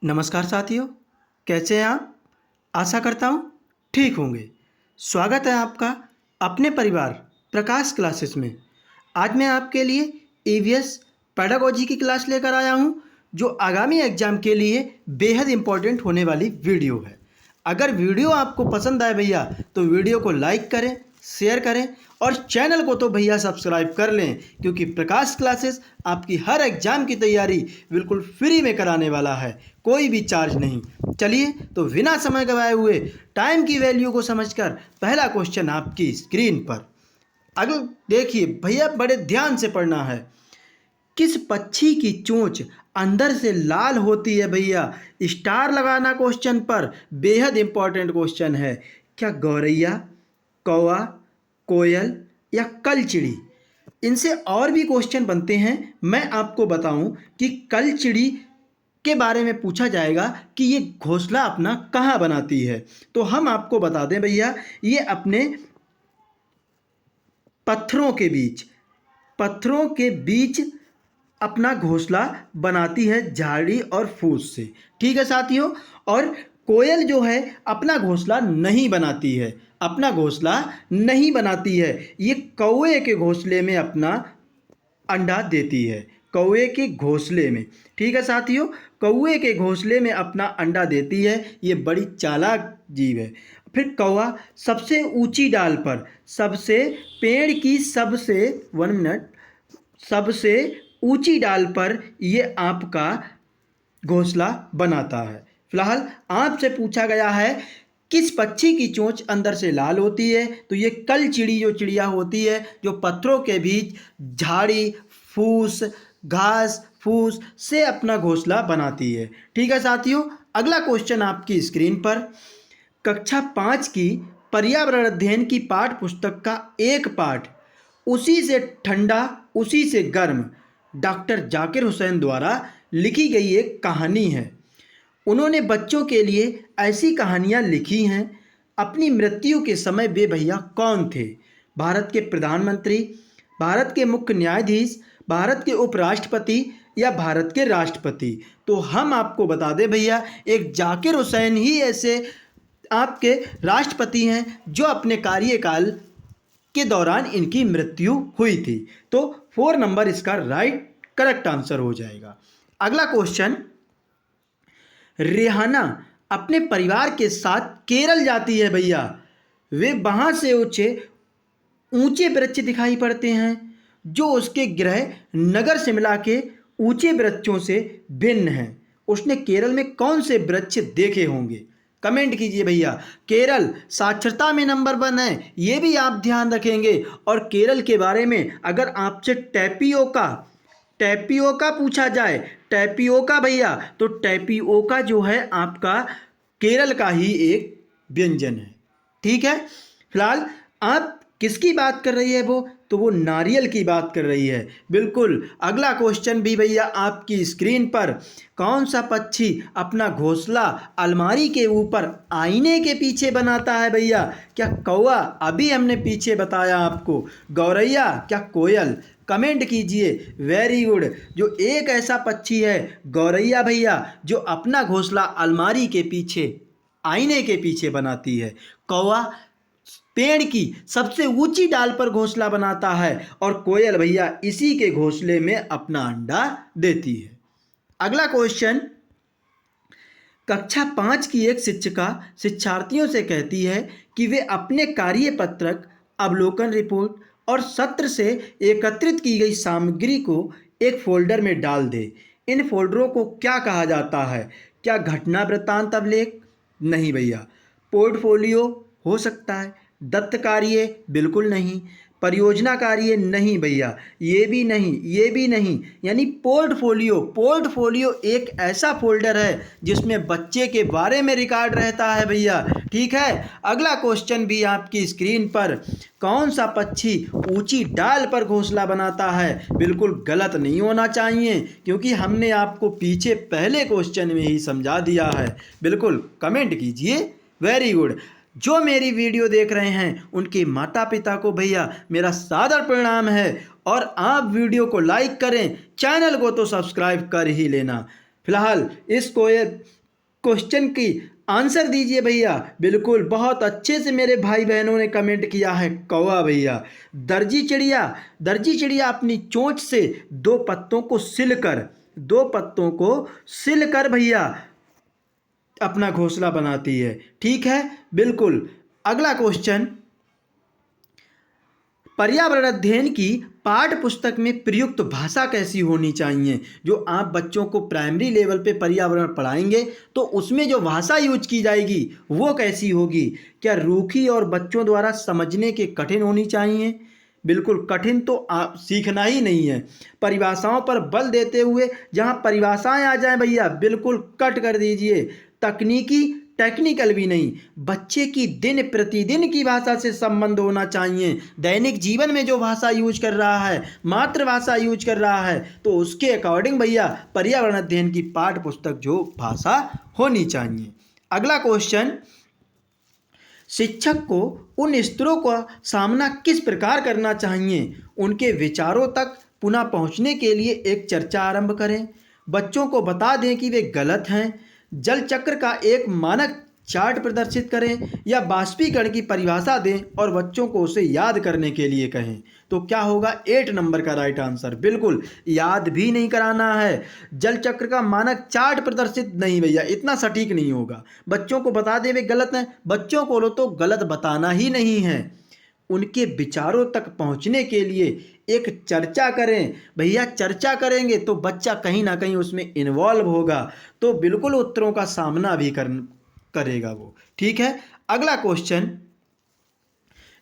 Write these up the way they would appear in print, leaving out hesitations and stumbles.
नमस्कार साथियों, कैसे हैं आप? आशा करता हूँ ठीक होंगे। स्वागत है आपका अपने परिवार प्रकाश क्लासेस में। आज मैं आपके लिए ईवीएस पेडागोजी की क्लास लेकर आया हूँ, जो आगामी एग्जाम के लिए बेहद इम्पोर्टेंट होने वाली वीडियो है। अगर वीडियो आपको पसंद आए भैया तो वीडियो को लाइक करें, शेयर करें और चैनल को तो भैया सब्सक्राइब कर लें, क्योंकि प्रकाश क्लासेस आपकी हर एग्जाम की तैयारी बिल्कुल फ्री में कराने वाला है, कोई भी चार्ज नहीं। चलिए तो बिना समय गवाए हुए टाइम की वैल्यू को समझकर पहला क्वेश्चन आपकी स्क्रीन पर। अगला देखिए भैया, बड़े ध्यान से पढ़ना है। किस पक्षी की चोंच अंदर से लाल होती है भैया? स्टार लगाना क्वेश्चन पर, बेहद इंपॉर्टेंट क्वेश्चन है। क्या गौरैया, कौवा, कोयल या कलचिड़ी? इनसे और भी क्वेश्चन बनते हैं। मैं आपको बताऊं कि कलचिड़ी के बारे में पूछा जाएगा कि ये घोंसला अपना कहाँ बनाती है, तो हम आपको बता दें भैया, ये अपने पत्थरों के बीच अपना घोंसला बनाती है, झाड़ी और फूस से। ठीक है साथियों। और कोयल जो है अपना घोंसला नहीं बनाती है, ये कौवे के घोंसले में अपना अंडा देती है, कौवे के घोंसले में। ठीक है साथियों, कौवे के घोंसले में अपना अंडा देती है। ये बड़ी चालाक जीव है। फिर कौवा सबसे ऊंची डाल पर, सबसे ऊंची डाल पर ये आपका घोंसला बनाता है। फिलहाल आपसे पूछा गया है किस पक्षी की चोंच अंदर से लाल होती है, तो ये कलचिड़ी जो चिड़िया होती है, जो पत्थरों के बीच झाड़ी, फूस, घास फूस से अपना घोंसला बनाती है। ठीक है साथियों। अगला क्वेश्चन आपकी स्क्रीन पर। कक्षा 5 की पर्यावरण अध्ययन की पाठ पुस्तक का एक पाठ, उसी से ठंडा उसी से गर्म, डॉक्टर जाकिर हुसैन द्वारा लिखी गई एक कहानी है। उन्होंने बच्चों के लिए ऐसी कहानियाँ लिखी हैं। अपनी मृत्यु के समय वे भैया कौन थे? भारत के प्रधानमंत्री, भारत के मुख्य न्यायाधीश, भारत के उपराष्ट्रपति या भारत के राष्ट्रपति? तो हम आपको बता दें भैया, एक जाकिर हुसैन ही ऐसे आपके राष्ट्रपति हैं जो अपने कार्यकाल के दौरान इनकी मृत्यु हुई थी। तो 4 नंबर इसका करेक्ट आंसर हो जाएगा। अगला क्वेश्चन। रेहाना अपने परिवार के साथ केरल जाती है भैया। वे वहां से ऊंचे वृक्ष दिखाई पड़ते हैं जो उसके गृह नगर शिमला के ऊंचे वृक्षों से भिन्न हैं। उसने केरल में कौन से वृक्ष देखे होंगे? कमेंट कीजिए भैया। केरल साक्षरता में नंबर 1 है, ये भी आप ध्यान रखेंगे। और केरल के बारे में अगर आपसे टैपियोका पूछा जाए, टैपियोका भैया, तो टैपियोका जो है आपका केरल का ही एक व्यंजन है। ठीक है। फिलहाल आप किसकी बात कर रही है तो वो नारियल की बात कर रही है, बिल्कुल। अगला क्वेश्चन भी भैया आपकी स्क्रीन पर। कौन सा पक्षी अपना घोंसला अलमारी के ऊपर आईने के पीछे बनाता है भैया? क्या कौवा? अभी हमने पीछे बताया आपको। गौरैया? क्या कोयल? कमेंट कीजिए। Very good. जो एक ऐसा पक्षी है गौरैया भैया, जो अपना घोंसला अलमारी के पीछे, आईने के पीछे बनाती है। कौवा पेड़ की सबसे ऊंची डाल पर घोंसला बनाता है, और कोयल भैया इसी के घोंसले में अपना अंडा देती है। अगला क्वेश्चन। कक्षा 5 की एक शिक्षिका शिक्षार्थियों से कहती है कि वे अपने कार्यपत्रक, अवलोकन रिपोर्ट और सत्र से एकत्रित की गई सामग्री को एक फोल्डर में डाल दे। इन फोल्डरों को क्या कहा जाता है? क्या घटना वृत्तांत अभिलेख? नहीं भैया। पोर्टफोलियो हो सकता है। दत्त कार्य? बिल्कुल नहीं। परियोजना कार्य? नहीं भैया, ये भी नहीं। यानी पोर्टफोलियो एक ऐसा फोल्डर है जिसमें बच्चे के बारे में रिकॉर्ड रहता है भैया। ठीक है। अगला क्वेश्चन भी आपकी स्क्रीन पर। कौन सा पक्षी ऊंची डाल पर घोंसला बनाता है? बिल्कुल गलत नहीं होना चाहिए, क्योंकि हमने आपको पीछे पहले क्वेश्चन में ही समझा दिया है। बिल्कुल कमेंट कीजिए। Very good. जो मेरी वीडियो देख रहे हैं उनके माता पिता को भैया मेरा सादर प्रणाम है, और आप वीडियो को लाइक करें, चैनल को तो सब्सक्राइब कर ही लेना। फिलहाल इस क्वेश्चन की आंसर दीजिए भैया। बिल्कुल, बहुत अच्छे से मेरे भाई बहनों ने कमेंट किया है कौवा भैया। दर्जी चिड़िया अपनी चोंच से दो पत्तों को सिलकर भैया अपना घोंसला बनाती है। ठीक है, बिल्कुल। अगला क्वेश्चन, पर्यावरण अध्ययन की पाठ्य पुस्तक में प्रयुक्त भाषा कैसी होनी चाहिए। जो आप बच्चों को प्राइमरी लेवल पे पर्यावरण पढ़ाएंगे तो उसमें जो भाषा यूज की जाएगी वो कैसी होगी। क्या रूखी और बच्चों द्वारा समझने के कठिन होनी चाहिए। बिल्कुल, कठिन तो आप सीखना ही नहीं है। परिभाषाओं पर बल देते हुए जहाँ परिभाषाएं आ जाएं भैया बिल्कुल कट कर दीजिए। टेक्निकल भी नहीं, बच्चे की दिन प्रतिदिन की भाषा से संबंध होना चाहिए। दैनिक जीवन में जो भाषा यूज कर रहा है, मातृभाषा यूज कर रहा है, तो उसके अकॉर्डिंग भैया पर्यावरण अध्ययन की पाठ्य पुस्तक जो भाषा होनी चाहिए। अगला क्वेश्चन, शिक्षक को उन स्तरों का सामना किस प्रकार करना चाहिए। उनके विचारों तक पुनः पहुंचने के लिए एक चर्चा आरंभ करें। बच्चों को बता दें कि वे गलत हैं। जल चक्र का एक मानक चार्ट प्रदर्शित करें या बाष्पीकरण की परिभाषा दें और बच्चों को उसे याद करने के लिए कहें। तो क्या होगा 8 नंबर का राइट आंसर। बिल्कुल, याद भी नहीं कराना है। जल चक्र का मानक चार्ट प्रदर्शित नहीं भैया, इतना सटीक नहीं होगा। बच्चों को बता दे वे गलत हैं, बच्चों को तो गलत बताना ही नहीं है। उनके विचारों तक पहुंचने के लिए एक चर्चा करें। भैया चर्चा करेंगे तो बच्चा कहीं ना कहीं उसमें इन्वॉल्व होगा, तो बिल्कुल उत्तरों का सामना भी करेगा वो। ठीक है, अगला क्वेश्चन,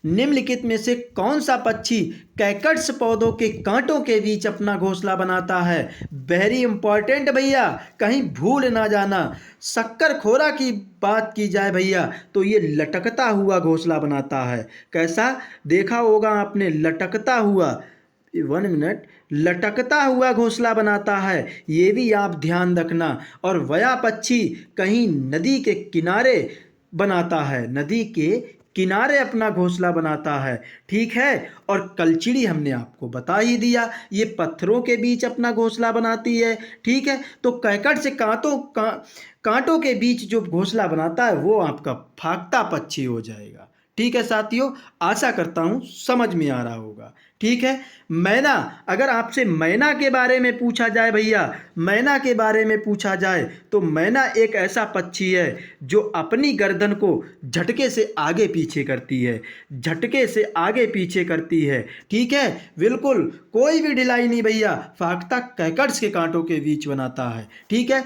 निम्नलिखित में से कौन सा पक्षी कैकट्स पौधों के कांटों के बीच अपना घोंसला बनाता है। वेरी इंपॉर्टेंट भैया, कहीं भूल ना जाना। शक्कर खोरा की बात की जाए भैया तो ये लटकता हुआ घोंसला बनाता है। कैसा देखा होगा आपने, लटकता हुआ, 1 मिनट, लटकता हुआ घोंसला बनाता है, ये भी आप ध्यान रखना। और वया पक्षी कहीं नदी के किनारे बनाता है, नदी के किनारे अपना घोंसला बनाता है। ठीक है, और कलचिड़ी हमने आपको बता ही दिया, ये पत्थरों के बीच अपना घोंसला बनाती है। ठीक है, तो कैकट से कांटों के बीच जो घोंसला बनाता है वो आपका फाख्ता पक्षी हो जाएगा। ठीक है साथियों, आशा करता हूँ समझ में आ रहा होगा। ठीक है, मैना, अगर आपसे मैना के बारे में पूछा जाए भैया, मैना के बारे में पूछा जाए तो मैना एक ऐसा पक्षी है जो अपनी गर्दन को झटके से आगे पीछे करती है, झटके से आगे पीछे करती है। ठीक है, बिल्कुल कोई भी ढिलाई नहीं भैया, फाख्ता कैकट्स के कांटों के बीच बनाता है। ठीक है,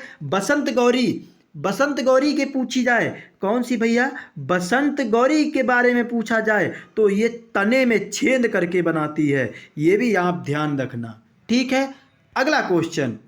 बसंत गौरी के पूछी जाए, कौन सी भैया, बसंत गौरी के बारे में पूछा जाए तो ये तने में छेद करके बनाती है, ये भी आप ध्यान रखना। ठीक है, अगला क्वेश्चन,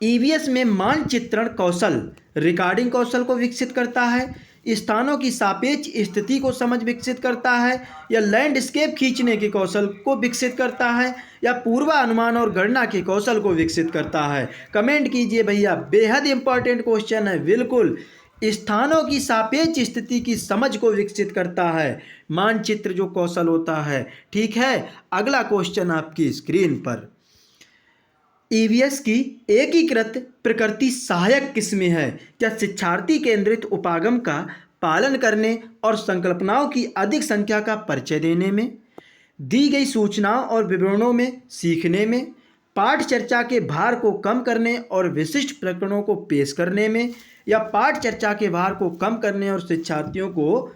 ईवीएस में मानचित्रण कौशल रिकॉर्डिंग कौशल को विकसित करता है, स्थानों की सापेक्ष स्थिति को समझ विकसित करता है, या लैंडस्केप खींचने के कौशल को विकसित करता है, या पूर्वानुमान और गणना के कौशल को विकसित करता है। कमेंट कीजिए भैया, बेहद इंपॉर्टेंट क्वेश्चन है। बिल्कुल, स्थानों की सापेक्ष स्थिति की समझ को विकसित करता है मानचित्र जो कौशल होता है। ठीक है, अगला क्वेश्चन आपकी स्क्रीन पर, ईवीएस की एकीकृत प्रकृति सहायक किस्में हैं। क्या शिक्षार्थी केंद्रित उपागम का पालन करने और संकल्पनाओं की अधिक संख्या का परिचय देने में, दी गई सूचनाओं और विवरणों में सीखने में, पाठ चर्चा के भार को कम करने और विशिष्ट प्रकरणों को पेश करने में, या पाठ चर्चा के भार को कम करने और शिक्षार्थियों को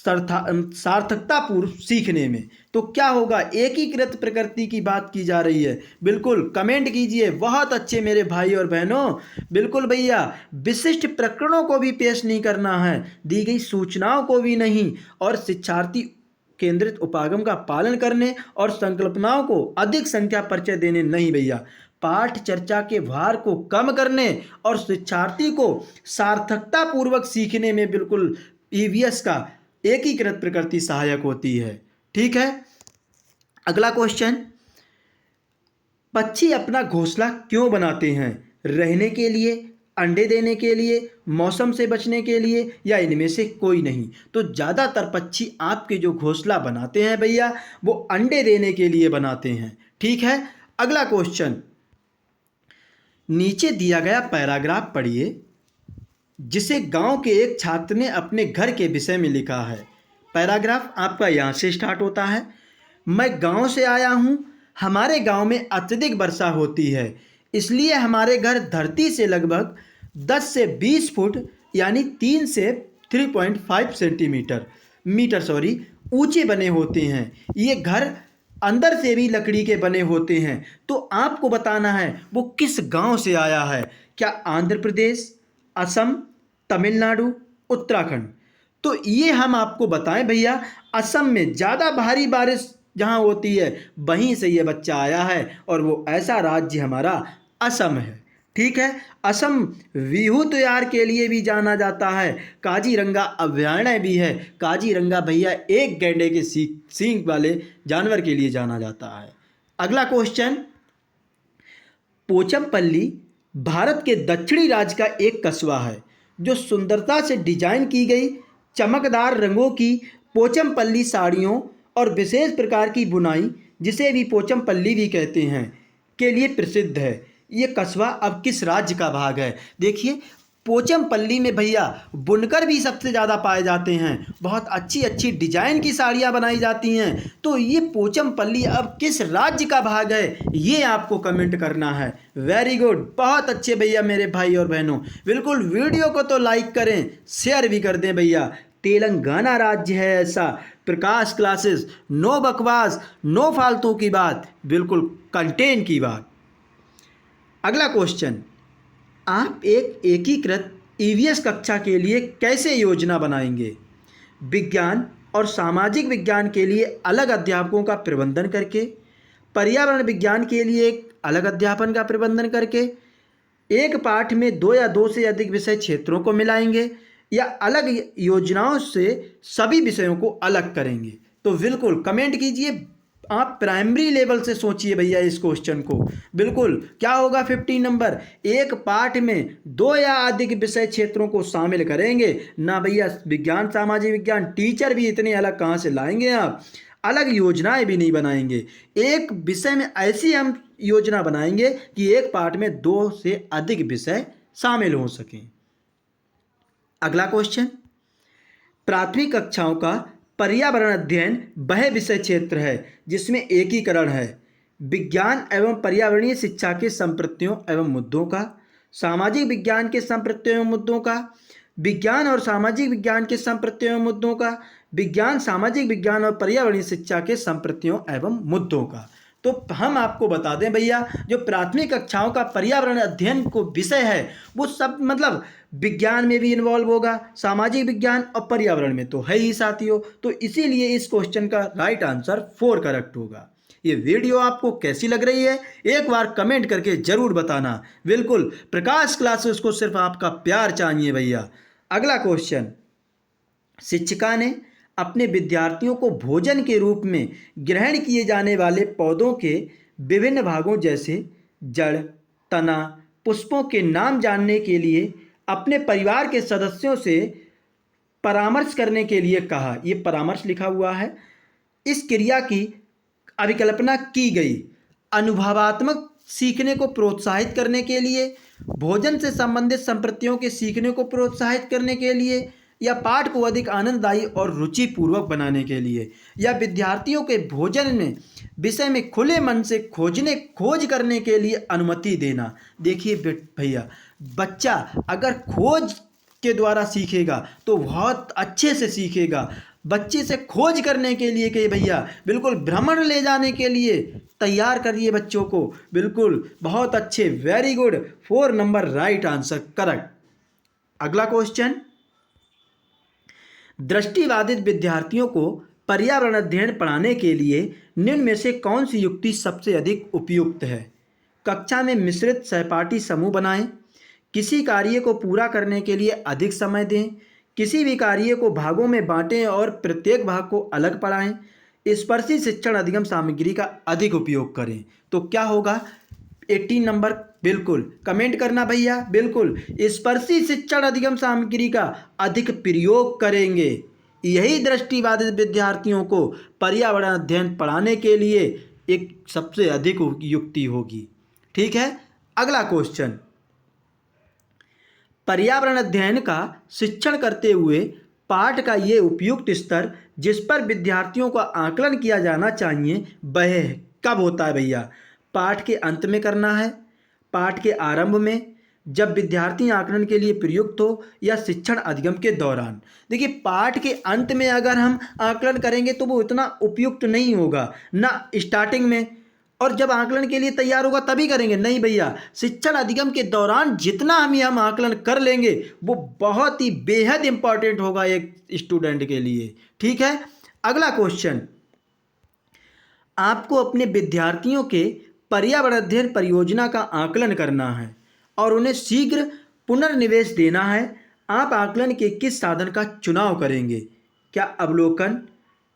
सार्थकतापूर्व सीखने में। तो क्या होगा, एकीकृत प्रकृति की बात की जा रही है। बिल्कुल कमेंट कीजिए, बहुत अच्छे मेरे भाई और बहनों। बिल्कुल भैया, विशिष्ट प्रकरणों को भी पेश नहीं करना है, दी गई सूचनाओं को भी नहीं, और शिक्षार्थी केंद्रित उपागम का पालन करने और संकल्पनाओं को अधिक संख्या परिचय देने नहीं भैया, पाठ चर्चा के भार को कम करने और शिक्षार्थी को सार्थकता पूर्वक सीखने में बिल्कुल ईवीएस का एकीकृत प्रकृति सहायक होती है। ठीक है, अगला क्वेश्चन, पक्षी अपना घोंसला क्यों बनाते हैं। रहने के लिए, अंडे देने के लिए, मौसम से बचने के लिए, या इनमें से कोई नहीं। तो ज़्यादातर पक्षी आपके जो घोंसला बनाते हैं भैया वो अंडे देने के लिए बनाते हैं। ठीक है, अगला क्वेश्चन, नीचे दिया गया पैराग्राफ पढ़िए जिसे गांव के एक छात्र ने अपने घर के विषय में लिखा है। पैराग्राफ आपका यहाँ से स्टार्ट होता है। मैं गांव से आया हूँ। हमारे गांव में अत्यधिक वर्षा होती है, इसलिए हमारे घर धरती से लगभग 10 से 20 फुट यानी 3 से 3.5 सेंटीमीटर ऊंचे बने होते हैं। ये घर अंदर से भी लकड़ी के बने होते हैं। तो आपको बताना है वो किस गांव से आया है। क्या आंध्र प्रदेश, असम, तमिलनाडु, उत्तराखंड? तो ये हम आपको बताएं भैया, असम में ज़्यादा भारी बारिश जहाँ होती है वहीं से ये बच्चा आया है और वो ऐसा राज्य हमारा असम है। ठीक है। असम विहू त्योहार के लिए भी जाना जाता है। काजीरंगा अभयारण्य भी है। काजीरंगा भैया एक गैंडे के सींग वाले जानवर के लिए जाना जाता है। अगला क्वेश्चन, पोचमपल्ली भारत के दक्षिणी राज्य का एक कस्बा है जो सुंदरता से डिजाइन की गई चमकदार रंगों की पोचमपल्ली साड़ियों और विशेष प्रकार की बुनाई, जिसे भी पोचमपल्ली भी कहते हैं, के लिए प्रसिद्ध है। ये कस्बा अब किस राज्य का भाग है? देखिए, पोचमपल्ली में भैया बुनकर भी सबसे ज़्यादा पाए जाते हैं। बहुत अच्छी अच्छी डिजाइन की साड़ियाँ बनाई जाती हैं। तो ये पोचमपल्ली अब किस राज्य का भाग है, ये आपको कमेंट करना है। वेरी गुड, बहुत अच्छे भैया मेरे भाई और बहनों। बिल्कुल, वीडियो को तो लाइक करें, शेयर भी कर दें भैया। तेलंगाना राज्य है ऐसा। प्रकाश क्लासेस, नो बकवास, नो फालतू की बात, बिल्कुल कंटेंट की बात। अगला क्वेश्चन, आप एक एकीकृत ईवीएस कक्षा के लिए कैसे योजना बनाएंगे? विज्ञान और सामाजिक विज्ञान के लिए अलग अध्यापकों का प्रबंधन करके, पर्यावरण विज्ञान के लिए एक अलग अध्यापन का प्रबंधन करके, एक पाठ में 2 या 2 से अधिक विषय क्षेत्रों को मिलाएंगे, या अलग योजनाओं से सभी विषयों को अलग करेंगे? तो बिल्कुल कमेंट कीजिए। आप प्राइमरी लेवल से सोचिए भैया इस क्वेश्चन को। बिल्कुल, क्या होगा 15 नंबर? एक पाठ में 2 या अधिक विषय क्षेत्रों को शामिल करेंगे ना भैया। विज्ञान सामाजिक विज्ञान टीचर भी इतने अलग कहाँ से लाएंगे आप? अलग योजनाएं भी नहीं बनाएंगे। एक विषय में ऐसी हम योजना बनाएंगे कि एक पाठ में 2 से अधिक विषय शामिल हो सकें। अगला क्वेश्चन, प्राथमिक कक्षाओं का पर्यावरण अध्ययन वह विषय क्षेत्र है जिसमें एकीकरण है विज्ञान एवं पर्यावरणीय शिक्षा के संप्रत्यों एवं मुद्दों का, सामाजिक विज्ञान के संप्रत्यों एवं मुद्दों का, विज्ञान और सामाजिक विज्ञान के संप्रत्यों एवं मुद्दों का, विज्ञान सामाजिक विज्ञान और पर्यावरणीय शिक्षा के संप्रत्यों एवं मुद्दों का। तो हम आपको बता दें भैया, जो प्राथमिक कक्षाओं का पर्यावरण अध्ययन को विषय है वो सब मतलब विज्ञान में भी इन्वॉल्व होगा, सामाजिक विज्ञान और पर्यावरण में तो है ही साथियों। तो इसीलिए इस क्वेश्चन का राइट आंसर 4 करेक्ट होगा। ये वीडियो आपको कैसी लग रही है एक बार कमेंट करके ज़रूर बताना। बिल्कुल, प्रकाश क्लासेस को सिर्फ आपका प्यार चाहिए भैया। अगला क्वेश्चन, शिक्षिका ने अपने विद्यार्थियों को भोजन के रूप में ग्रहण किए जाने वाले पौधों के विभिन्न भागों जैसे जड़, तना, पुष्पों के नाम जानने के लिए अपने परिवार के सदस्यों से परामर्श करने के लिए कहा। ये परामर्श लिखा हुआ है। इस क्रिया की अभिकल्पना की गई अनुभवात्मक सीखने को प्रोत्साहित करने के लिए, भोजन से संबंधित संप्रतियों के सीखने को प्रोत्साहित करने के लिए, या पाठ को अधिक आनंददायी और रुचिपूर्वक बनाने के लिए, या विद्यार्थियों के भोजन में विषय में खुले मन से खोज करने के लिए अनुमति देना। देखिए भैया, बच्चा अगर खोज के द्वारा सीखेगा तो बहुत अच्छे से सीखेगा। बच्चे से खोज करने के लिए कि भैया बिल्कुल भ्रमण ले जाने के लिए तैयार करिए बच्चों को। बिल्कुल, बहुत अच्छे, very good, 4 number right answer correct. अगला क्वेश्चन, दृष्टिबाधित विद्यार्थियों को पर्यावरण अध्ययन पढ़ाने के लिए निम्न में से कौन सी युक्ति सबसे अधिक उपयुक्त है? कक्षा में मिश्रित सहपाठी समूह बनाएं, किसी कार्य को पूरा करने के लिए अधिक समय दें, किसी भी कार्य को भागों में बांटें और प्रत्येक भाग को अलग पढ़ाएं, स्पर्शी शिक्षण अधिगम सामग्री का अधिक उपयोग करें। तो क्या होगा 18 नंबर? बिल्कुल कमेंट करना भैया। बिल्कुल, स्पर्शी शिक्षण अधिगम सामग्री का अधिक प्रयोग करेंगे। यही दृष्टिबाधित विद्यार्थियों को पर्यावरण अध्ययन पढ़ाने के लिए एक सबसे अधिक युक्ति होगी। ठीक है, अगला क्वेश्चन, पर्यावरण अध्ययन का शिक्षण करते हुए पाठ का ये उपयुक्त स्तर जिस पर विद्यार्थियों का आकलन किया जाना चाहिए वह कब होता है भैया? पाठ के अंत में करना है, पाठ के आरंभ में, जब विद्यार्थी आकलन के लिए प्रयुक्त हो, या शिक्षण अधिगम के दौरान? देखिए, पाठ के अंत में अगर हम आकलन करेंगे तो वो इतना उपयुक्त नहीं होगा ना, स्टार्टिंग में, और जब आकलन के लिए तैयार होगा तभी करेंगे, नहीं भैया। शिक्षण अधिगम के दौरान जितना हम आकलन कर लेंगे वो बहुत ही बेहद इंपॉर्टेंट होगा एक स्टूडेंट के लिए। ठीक है, अगला क्वेश्चन, आपको अपने विद्यार्थियों के पर्यावरण अध्ययन परियोजना का आकलन करना है और उन्हें शीघ्र पुनर्निवेश देना है। आप आकलन के किस साधन का चुनाव करेंगे? क्या अवलोकन,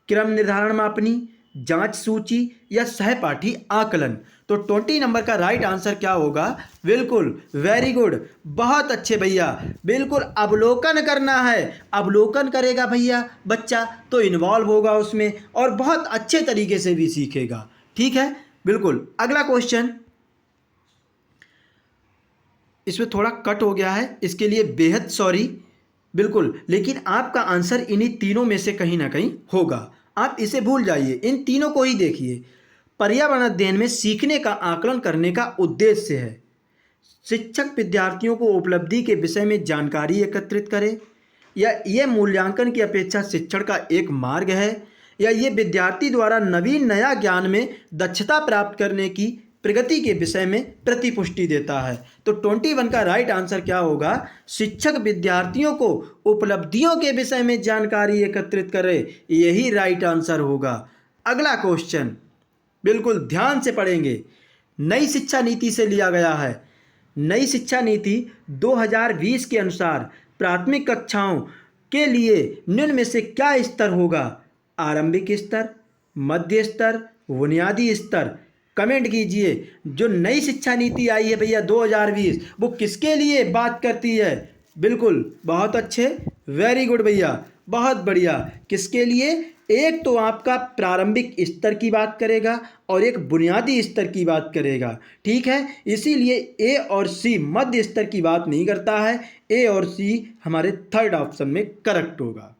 क्रम निर्धारण मापनी, जांच सूची, या सहपाठी आकलन? तो 20 नंबर का राइट आंसर क्या होगा? बिल्कुल, वेरी गुड, बहुत अच्छे भैया, बिल्कुल अवलोकन करना है। अवलोकन करेगा भैया बच्चा तो इन्वॉल्व होगा उसमें और बहुत अच्छे तरीके से भी सीखेगा। ठीक है, बिल्कुल। अगला क्वेश्चन, इसमें थोड़ा कट हो गया है, इसके लिए बेहद सॉरी, बिल्कुल, लेकिन आपका आंसर इन्हीं तीनों में से कहीं ना कहीं होगा। आप इसे भूल जाइए, इन तीनों को ही देखिए। पर्यावरण अध्ययन में सीखने का आकलन करने का उद्देश्य है शिक्षक विद्यार्थियों को उपलब्धि के विषय में जानकारी एकत्रित करे, या यह मूल्यांकन की अपेक्षा शिक्षण का एक मार्ग है, या ये विद्यार्थी द्वारा नवीन नया ज्ञान में दक्षता प्राप्त करने की प्रगति के विषय में प्रतिपुष्टि देता है। तो 21 का राइट आंसर क्या होगा? शिक्षक विद्यार्थियों को उपलब्धियों के विषय में जानकारी एकत्रित करे, यही राइट आंसर होगा। अगला क्वेश्चन बिल्कुल ध्यान से पढ़ेंगे, नई शिक्षा नीति से लिया गया है। नई शिक्षा नीति 2020 के अनुसार प्राथमिक कक्षाओं के लिए निम्न में से क्या स्तर होगा? आरंभिक स्तर, मध्य स्तर, बुनियादी स्तर? कमेंट कीजिए। जो नई शिक्षा नीति आई है भैया 2020, वो किसके लिए बात करती है? बिल्कुल, बहुत अच्छे, वेरी गुड भैया, बहुत बढ़िया। किसके लिए? एक तो आपका प्रारंभिक स्तर की बात करेगा और एक बुनियादी स्तर की बात करेगा। ठीक है, इसीलिए ए और सी मध्य स्तर की बात नहीं करता है। ए और सी हमारे थर्ड ऑप्शन में करेक्ट होगा।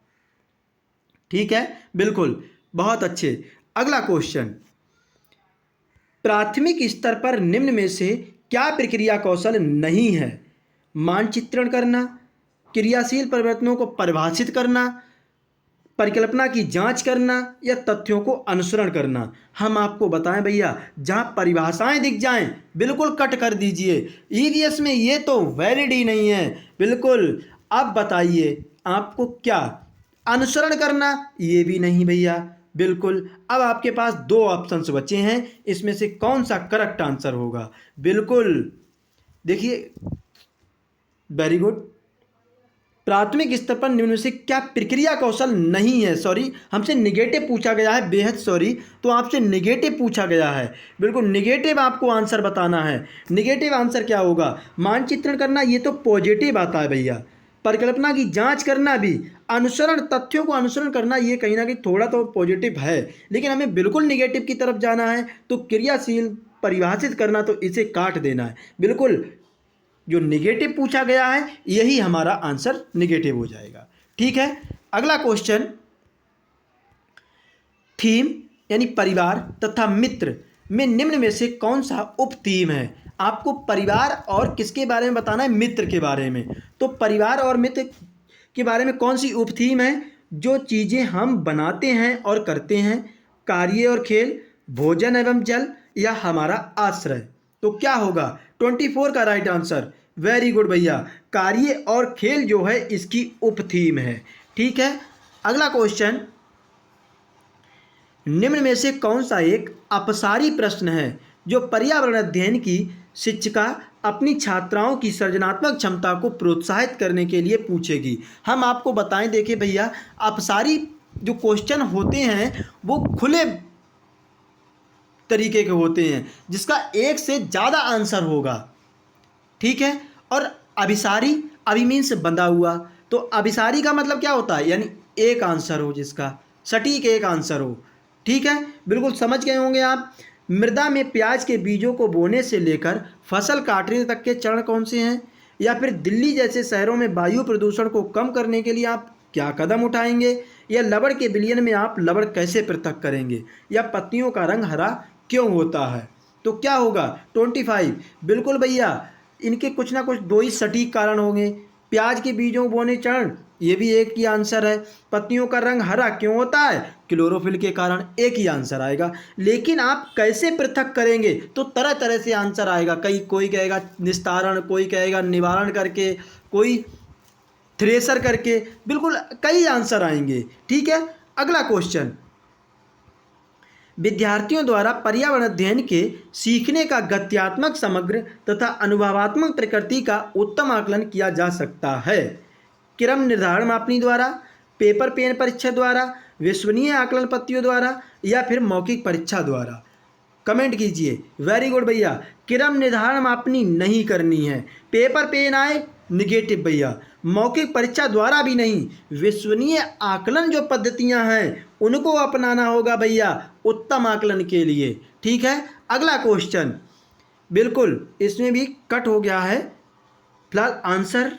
ठीक है, बिल्कुल, बहुत अच्छे। अगला क्वेश्चन, प्राथमिक स्तर पर निम्न में से क्या प्रक्रिया कौशल नहीं है? मानचित्रण करना, क्रियाशील परिवर्तनों को परिभाषित करना, परिकल्पना की जांच करना, या तथ्यों को अनुसरण करना? हम आपको बताएं भैया, जहां परिभाषाएं दिख जाएं बिल्कुल कट कर दीजिए। ईवीएस में ये तो वैलिड ही नहीं है। बिल्कुल, अब बताइए आपको क्या अनुसरण करना? ये भी नहीं भैया, बिल्कुल। अब आपके पास दो ऑप्शंस बचे हैं, इसमें से कौन सा करेक्ट आंसर होगा? बिल्कुल, देखिए, वेरी गुड। प्राथमिक स्तर पर निम्न में से क्या प्रक्रिया कौशल नहीं है? सॉरी, हमसे निगेटिव पूछा गया है, बेहद सॉरी। तो आपसे निगेटिव पूछा गया है, बिल्कुल निगेटिव आपको आंसर बताना है। निगेटिव आंसर क्या होगा? मानचित्रण करना, ये तो पॉजिटिव आता है भैया। परिकल्पना की जांच करना भी, अनुसरण, तथ्यों को अनुसरण करना, ये कहीं ना कहीं थोड़ा तो पॉजिटिव है, लेकिन हमें बिल्कुल निगेटिव की तरफ जाना है। तो क्रियाशील परिभाषित करना, तो इसे काट देना है। बिल्कुल, जो निगेटिव पूछा गया है यही हमारा आंसर निगेटिव हो जाएगा। ठीक है, अगला क्वेश्चन, थीम यानी परिवार तथा मित्र में निम्न में से कौन सा उप थीम है? आपको परिवार और किसके बारे में बताना है? मित्र के बारे में। तो परिवार और मित्र के बारे में कौन सी उप थीम है? जो चीज़ें हम बनाते हैं और करते हैं, कार्य और खेल, भोजन एवं जल, या हमारा आश्रय? तो क्या होगा? 24 का राइट आंसर, वेरी गुड भैया, कार्य और खेल जो है इसकी उप थीम है। ठीक है, अगला क्वेश्चन, निम्न में से कौन सा एक अपसारी प्रश्न है जो पर्यावरण अध्ययन की शिक्षिका अपनी छात्राओं की सृजनात्मक क्षमता को प्रोत्साहित करने के लिए पूछेगी? हम आपको बताएं, देखिए भैया, अपसारी जो क्वेश्चन होते हैं वो खुले तरीके के होते हैं जिसका एक से ज़्यादा आंसर होगा। ठीक है, और अभिसारी, अभी मीन्स बंधा हुआ, तो अभिसारी का मतलब क्या होता है? यानी एक आंसर हो, जिसका सटीक एक आंसर हो। ठीक है, बिल्कुल समझ गए होंगे आप। मृदा में प्याज के बीजों को बोने से लेकर फसल काटने तक के चरण कौन से हैं? या फिर दिल्ली जैसे शहरों में वायु प्रदूषण को कम करने के लिए आप क्या कदम उठाएंगे? या लवण के विलयन में आप लवण कैसे पृथक करेंगे? या पत्तियों का रंग हरा क्यों होता है? तो क्या होगा 25? बिल्कुल भैया, इनके कुछ ना कुछ दो ही सटीक कारण होंगे। प्याज के बीजों बोने चरण, ये भी एक ही आंसर है। पत्तियों का रंग हरा क्यों होता है? क्लोरोफिल के कारण, एक ही आंसर आएगा। लेकिन आप कैसे पृथक करेंगे तो तरह तरह से आंसर आएगा। कोई कहेगा निस्तारण, कोई कहेगा निवारण करके, कोई थ्रेसर करके, बिल्कुल कई आंसर आएंगे। ठीक है, अगला क्वेश्चन, विद्यार्थियों द्वारा पर्यावरण अध्ययन के सीखने का गत्यात्मक, समग्र तथा अनुभवात्मक प्रकृति का उत्तम आकलन किया जा सकता है। क्रम निर्धारण मापनी द्वारा, पेपर पेन परीक्षा द्वारा, विश्वसनीय आकलन पत्तियों द्वारा, या फिर मौखिक परीक्षा द्वारा? कमेंट कीजिए। वेरी गुड भैया, क्रम निर्धारण मापनी नहीं करनी है। पेपर पेन आए निगेटिव भैया, मौखिक परीक्षा द्वारा भी नहीं, विश्वसनीय आकलन जो पद्धतियां हैं उनको अपनाना होगा भैया उत्तम आकलन के लिए। ठीक है, अगला क्वेश्चन, बिल्कुल इसमें भी कट हो गया है, फिलहाल आंसर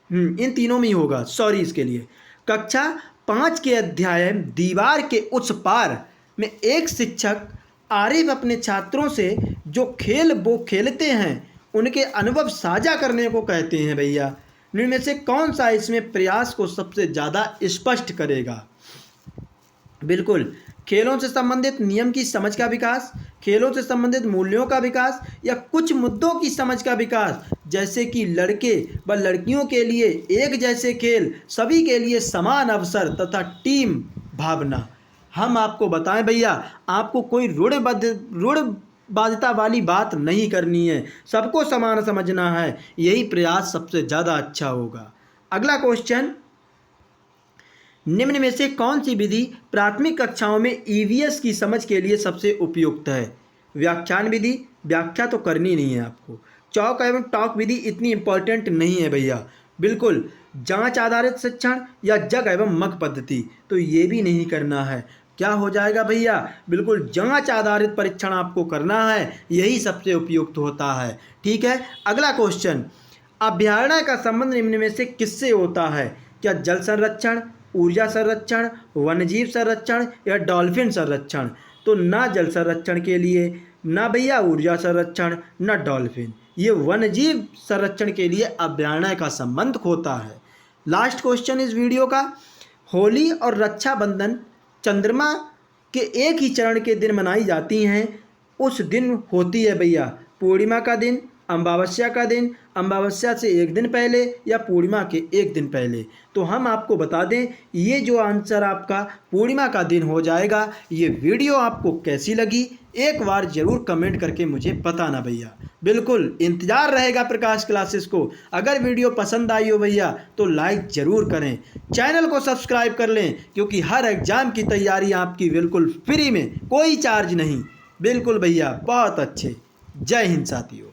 इन तीनों में ही होगा, सॉरी इसके लिए। कक्षा 5 के अध्याय दीवार के उस पार में एक शिक्षक आरिफ अपने छात्रों से जो खेल वो खेलते हैं उनके अनुभव साझा करने को कहते हैं भैया। इनमें से कौन सा इसमें प्रयास को सबसे ज़्यादा स्पष्ट करेगा? बिल्कुल, खेलों से संबंधित नियम की समझ का विकास, खेलों से संबंधित मूल्यों का विकास, या कुछ मुद्दों की समझ का विकास, जैसे कि लड़के व लड़कियों के लिए एक जैसे खेल, सभी के लिए समान अवसर तथा टीम भावना। हम आपको बताएं भैया, आपको कोई रूढ़बाधिता वाली बात नहीं करनी है, सबको समान समझना है, यही प्रयास सबसे ज़्यादा अच्छा होगा। अगला क्वेश्चन, निम्न में से कौन सी विधि प्राथमिक कक्षाओं में ईवीएस की समझ के लिए सबसे उपयुक्त है? व्याख्यान विधि, व्याख्या तो करनी नहीं है आपको। चौक एवं टॉक विधि इतनी इम्पोर्टेंट नहीं है भैया। बिल्कुल, जांच आधारित शिक्षण या जग एवं मग पद्धति, तो ये भी नहीं करना है। क्या हो जाएगा भैया? बिल्कुल जांच आधारित परीक्षण आपको करना है, यही सबसे उपयुक्त होता है। ठीक है, अगला क्वेश्चन, अभ्यारण्य का संबंध निम्न में से किससे होता है? क्या जल संरक्षण, ऊर्जा संरक्षण, वन्यजीव संरक्षण, या डॉल्फिन संरक्षण? तो ना जल संरक्षण के लिए, ना भैया ऊर्जा संरक्षण, ना डॉल्फिन, ये वन्यजीव संरक्षण के लिए अभ्यारण्य का संबंध होता है। लास्ट क्वेश्चन इस वीडियो का, होली और रक्षाबंधन चंद्रमा के एक ही चरण के दिन मनाई जाती हैं, उस दिन होती है भैया पूर्णिमा का दिन, अमावस्या का दिन, अमावस्या से एक दिन पहले, या पूर्णिमा के एक दिन पहले? तो हम आपको बता दें, ये जो आंसर आपका पूर्णिमा का दिन हो जाएगा। ये वीडियो आपको कैसी लगी एक बार ज़रूर कमेंट करके मुझे बताना भैया। बिल्कुल इंतज़ार रहेगा प्रकाश क्लासेस को। अगर वीडियो पसंद आई हो भैया तो लाइक ज़रूर करें, चैनल को सब्सक्राइब कर लें, क्योंकि हर एग्ज़ाम की तैयारी आपकी बिल्कुल फ्री में, कोई चार्ज नहीं। बिल्कुल भैया, बहुत अच्छे। जय हिंद साथियों।